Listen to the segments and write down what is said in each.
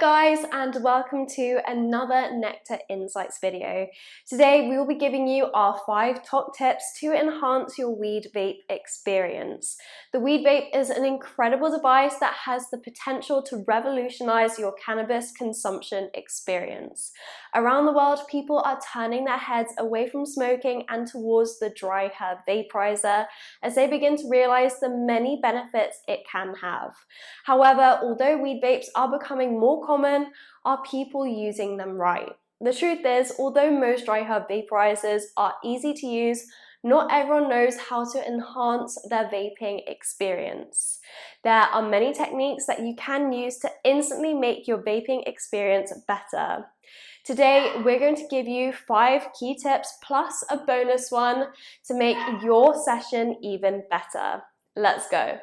guys, and welcome to another Nectar Insights video. Today we will be giving you our 5 top tips to enhance your weed vape experience. The weed vape is an incredible device that has the potential to revolutionize your cannabis consumption experience. Around the world, people are turning their heads away from smoking and towards the dry herb vaporizer as they begin to realize the many benefits it can have. However, although weed vapes are becoming more common, are people using them right? The truth is, although most dry herb vaporizers are easy to use, not everyone knows how to enhance their vaping experience. There are many techniques that you can use to instantly make your vaping experience better. Today, we're going to give you 5 key tips plus a bonus one to make your session even better. Let's go.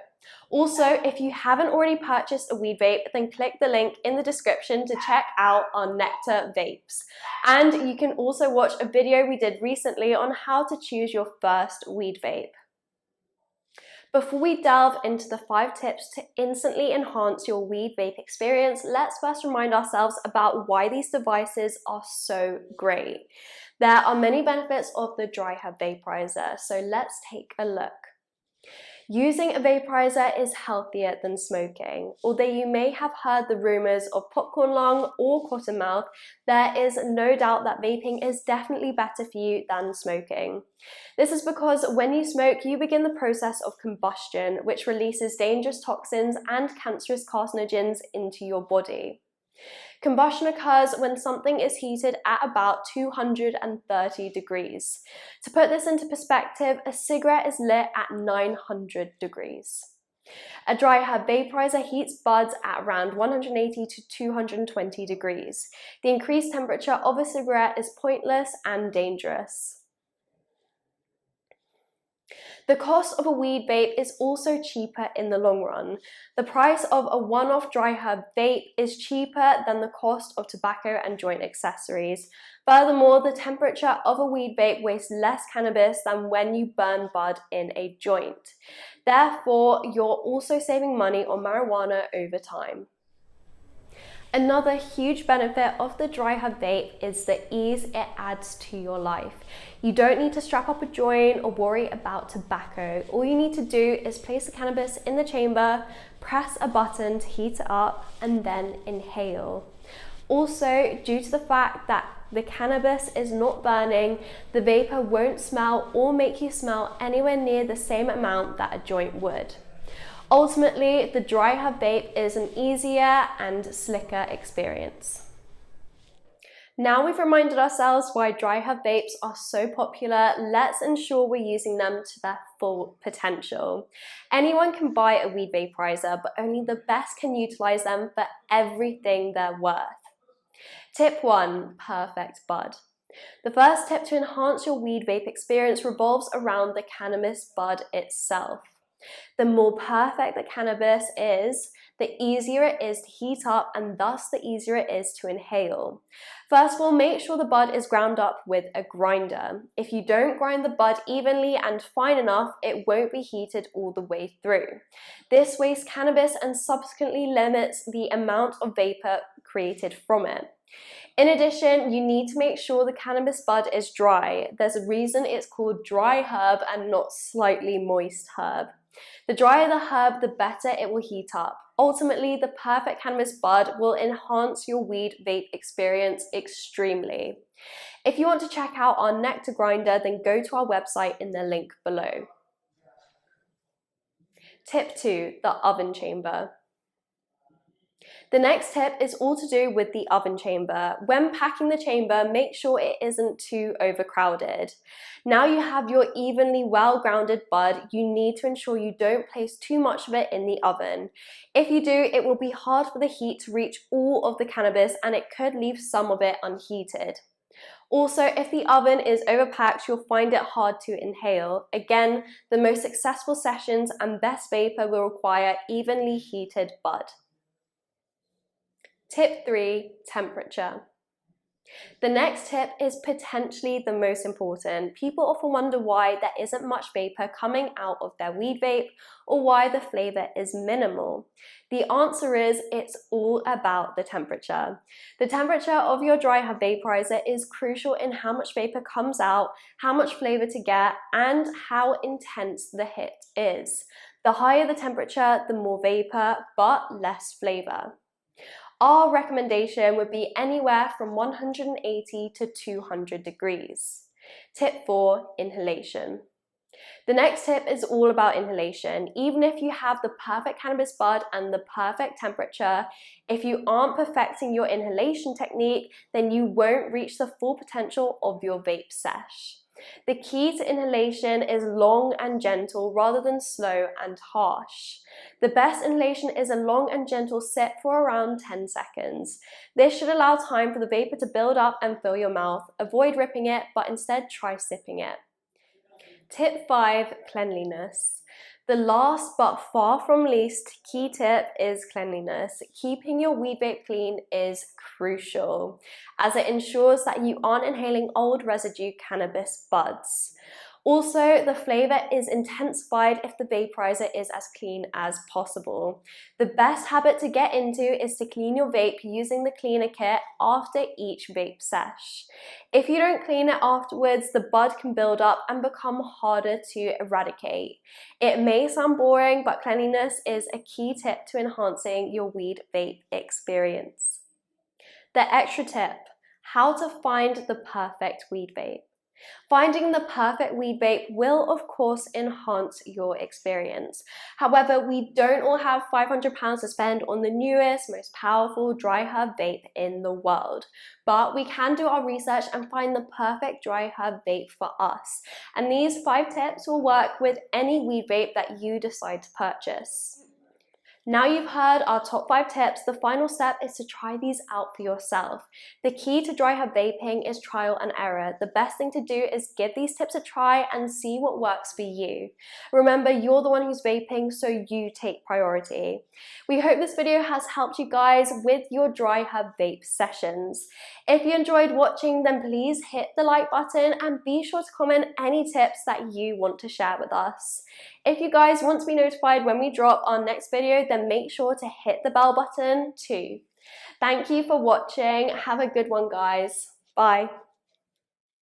Also, if you haven't already purchased a weed vape, then click the link in the description to check out our Nectar Vapes. And you can also watch a video we did recently on how to choose your first weed vape. Before we delve into the 5 tips to instantly enhance your weed vape experience, let's first remind ourselves about why these devices are so great. There are many benefits of the dry herb vaporizer, so let's take a look. Using a vaporizer is healthier than smoking. Although you may have heard the rumors of popcorn lung or cotton mouth, there is no doubt that vaping is definitely better for you than smoking. This is because when you smoke, you begin the process of combustion, which releases dangerous toxins and cancerous carcinogens into your body. Combustion occurs when something is heated at about 230 degrees. To put this into perspective, a cigarette is lit at 900 degrees. A dry herb vaporizer heats buds at around 180 to 220 degrees. The increased temperature of a cigarette is pointless and dangerous. The cost of a weed vape is also cheaper in the long run. The price of a one-off dry herb vape is cheaper than the cost of tobacco and joint accessories. Furthermore, the temperature of a weed vape wastes less cannabis than when you burn bud in a joint. Therefore, you're also saving money on marijuana over time. Another huge benefit of the dry herb vape is the ease it adds to your life. You don't need to strap up a joint or worry about tobacco. All you need to do is place the cannabis in the chamber, press a button to heat it up, and then inhale. Also, due to the fact that the cannabis is not burning, the vapor won't smell or make you smell anywhere near the same amount that a joint would. Ultimately, the dry herb vape is an easier and slicker experience. Now we've reminded ourselves why dry herb vapes are so popular, let's ensure we're using them to their full potential. Anyone can buy a weed vaporizer, but only the best can utilize them for everything they're worth. Tip 1, perfect bud. The first tip to enhance your weed vape experience revolves around the cannabis bud itself. The more perfect the cannabis is, the easier it is to heat up and thus the easier it is to inhale. First of all, make sure the bud is ground up with a grinder. If you don't grind the bud evenly and fine enough, it won't be heated all the way through. This wastes cannabis and subsequently limits the amount of vapor created from it. In addition, you need to make sure the cannabis bud is dry. There's a reason it's called dry herb and not slightly moist herb. The drier the herb, the better it will heat up. Ultimately, the perfect cannabis bud will enhance your weed vape experience extremely. If you want to check out our Nectar grinder, then go to our website in the link below. Tip 2, the oven chamber. The next tip is all to do with the oven chamber. When packing the chamber, make sure it isn't too overcrowded. Now you have your evenly well-grounded bud, you need to ensure you don't place too much of it in the oven. If you do, it will be hard for the heat to reach all of the cannabis and it could leave some of it unheated. Also, if the oven is overpacked, you'll find it hard to inhale. Again, the most successful sessions and best vapor will require evenly heated bud. Tip 3, temperature. The next tip is potentially the most important. People often wonder why there isn't much vapor coming out of their weed vape or why the flavor is minimal. The answer is it's all about the temperature. The temperature of your dry herb vaporizer is crucial in how much vapor comes out, how much flavor to get, and how intense the hit is. The higher the temperature, the more vapor, but less flavor. Our recommendation would be anywhere from 180 to 200 degrees. Tip 4, inhalation. The next tip is all about inhalation. Even if you have the perfect cannabis bud and the perfect temperature, if you aren't perfecting your inhalation technique, then you won't reach the full potential of your vape sesh. The key to inhalation is long and gentle rather than slow and harsh. The best inhalation is a long and gentle sip for around 10 seconds. This should allow time for the vapor to build up and fill your mouth. Avoid ripping it, but instead try sipping it. Tip 5, cleanliness. The last but far from least key tip is cleanliness. Keeping your weed vape clean is crucial, as it ensures that you aren't inhaling old residue cannabis buds. Also, the flavor is intensified if the vaporizer is as clean as possible. The best habit to get into is to clean your vape using the cleaner kit after each vape sesh. If you don't clean it afterwards, the bud can build up and become harder to eradicate. It may sound boring, but cleanliness is a key tip to enhancing your weed vape experience. The extra tip, how to find the perfect weed vape. Finding the perfect weed vape will, of course, enhance your experience. However, we don't all have £500 to spend on the newest, most powerful dry herb vape in the world. But we can do our research and find the perfect dry herb vape for us. And these 5 tips will work with any weed vape that you decide to purchase. Now you've heard our top 5 tips, the final step is to try these out for yourself. The key to dry herb vaping is trial and error. The best thing to do is give these tips a try and see what works for you. Remember, you're the one who's vaping, so you take priority. We hope this video has helped you guys with your dry herb vape sessions. If you enjoyed watching, then please hit the like button and be sure to comment any tips that you want to share with us. If you guys want to be notified when we drop our next video, then make sure to hit the bell button too. Thank you for watching. Have a good one, guys. Bye.